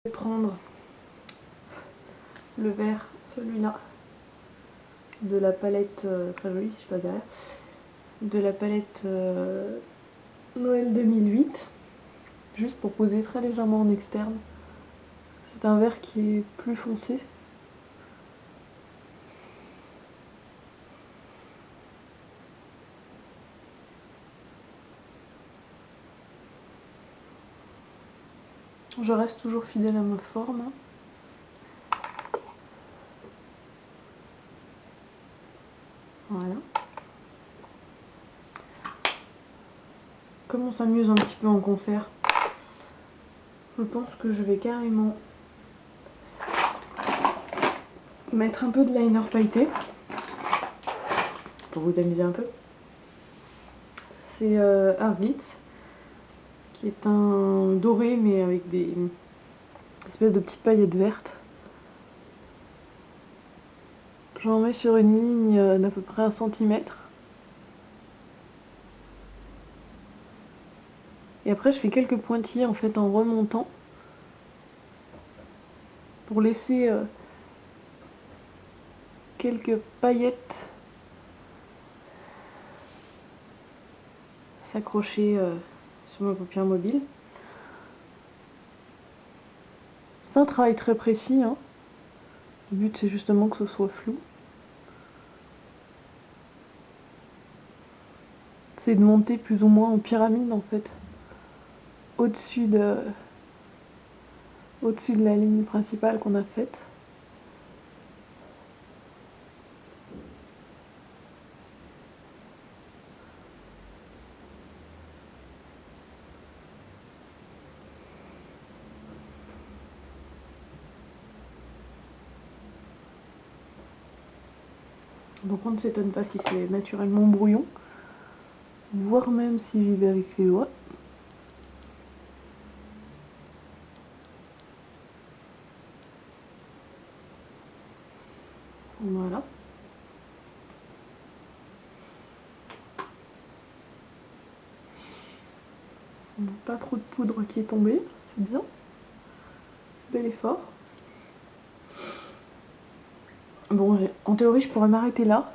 Je vais prendre le vert, celui-là, de la palette, très jolie si je passe derrière, de la palette Noël 2008, juste pour poser très légèrement en externe, parce que c'est un vert qui est plus foncé. Je reste toujours fidèle à ma forme. Voilà. Comme on s'amuse un petit peu en concert, je pense que je vais carrément mettre un peu de liner pailleté pour vous amuser un peu. C'est Arglitz, qui est un doré mais avec des espèces de petites paillettes vertes. J'en mets sur une ligne d'à peu près 1 cm. Et après je fais quelques pointillés en fait en remontant pour laisser quelques paillettes s'accrocher sur ma paupière mobile. C'est pas un travail très précis, hein. Le but c'est justement que ce soit flou. C'est de monter plus ou moins en pyramide en fait, au-dessus de la ligne principale qu'on a faite. Donc on ne s'étonne pas si c'est naturellement brouillon, voire même si j'y vais avec les doigts. Voilà. Pas trop de poudre qui est tombée, c'est bien. Bel effort. Bon, en théorie je pourrais m'arrêter là,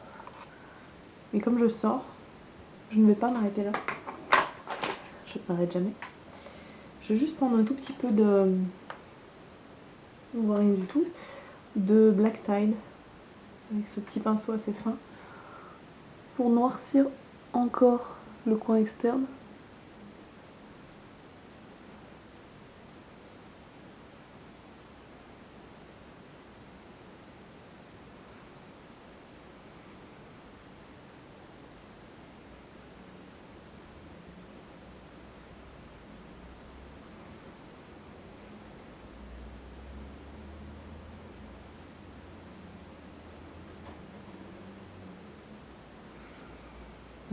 mais comme je sors, je ne vais pas m'arrêter là. Je ne m'arrête jamais. Je vais juste prendre un tout petit peu de... on voit rien du tout. De Black Tide, avec ce petit pinceau assez fin, pour noircir encore le coin externe.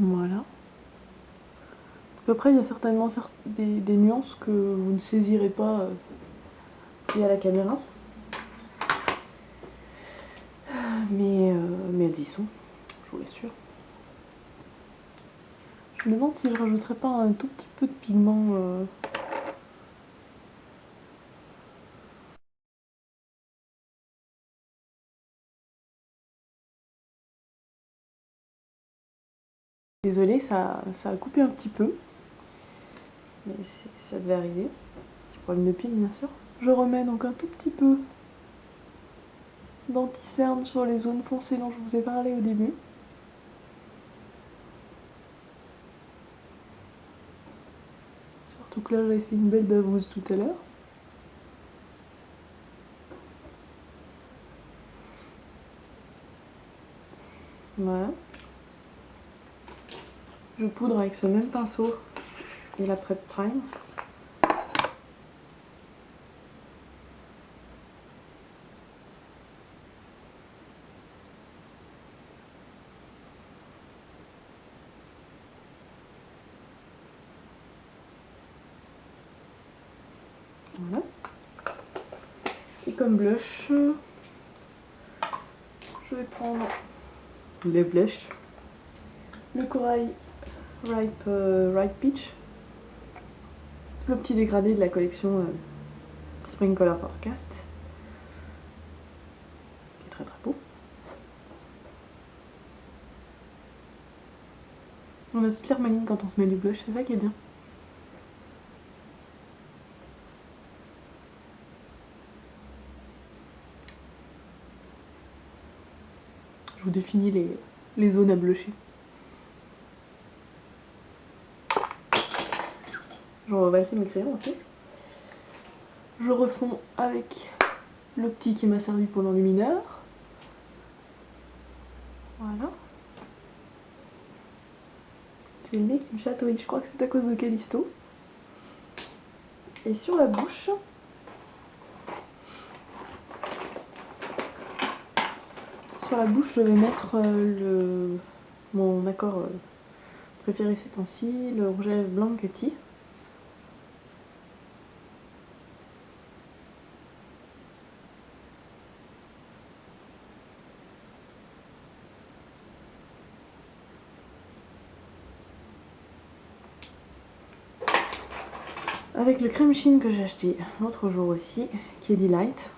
Voilà. Donc après, il y a certainement des nuances que vous ne saisirez pas via la caméra. Mais elles y sont, je vous l'assure. Je me demande si je rajouterais pas un tout petit peu de pigment. Désolée, ça a coupé un petit peu. Mais ça devait arriver. Petit problème de pile, bien sûr. Je remets donc un tout petit peu d'anti-cerne sur les zones foncées dont je vous ai parlé au début. Surtout que là, j'avais fait une belle bavouse tout à l'heure. Voilà. Je poudre avec ce même pinceau et la Prep Prime. Voilà. Et comme blush, je vais prendre les blushs. Le corail Ripe Peach. Le petit dégradé de la collection Spring-Color Forecast, qui est très très beau. On a toute l'air maligne quand on se met du blush, c'est ça qui est bien. Je vous définis les zones à blusher. Je revalse mes crayons aussi. Je refonds avec le petit qui m'a servi pour l'enlumineur. Voilà. J'ai le nez qui me chatouille, je crois que c'est à cause de Callisto. Et sur la bouche, je vais mettre mon accord préféré ces temps-ci, le rouge à lèvres blanc Cutty. Avec le crème Shein que j'ai acheté l'autre jour aussi, qui est Delight.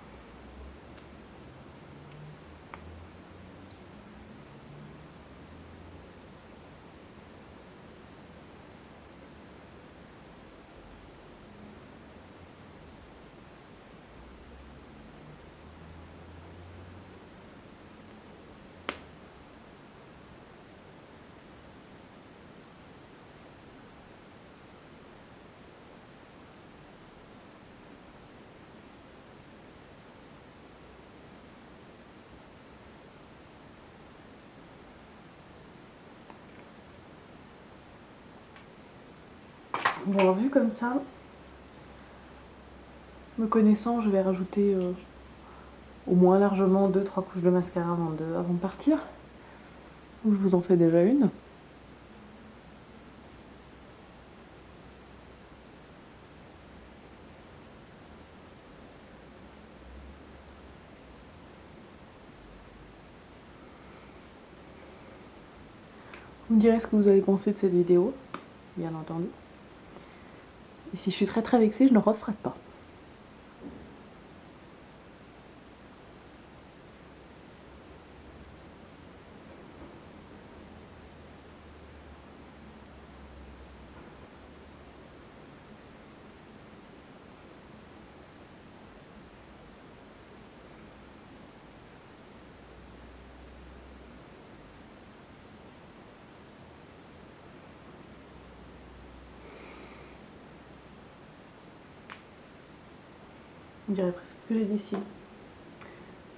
Bon, vu comme ça, me connaissant, je vais rajouter au moins largement 2-3 couches de mascara avant de partir. Donc, je vous en fais déjà une. Vous me direz ce que vous avez pensé de cette vidéo, bien entendu. Et si je suis très vexée, je ne referai pas. On dirait presque que j'ai des cils.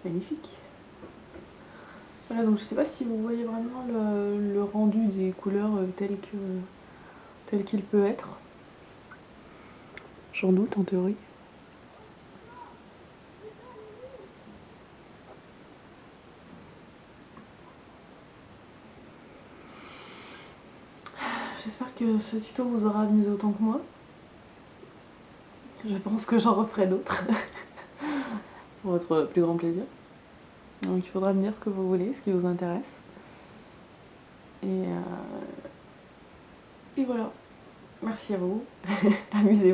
Magnifique. Voilà, donc je sais pas si vous voyez vraiment le rendu des couleurs tel qu'il peut être. J'en doute en théorie. J'espère que ce tuto vous aura amusé autant que moi. Je pense que j'en referai d'autres. Pour votre plus grand plaisir. Donc il faudra me dire ce que vous voulez, ce qui vous intéresse. Et voilà. Merci à vous. Amusez-vous.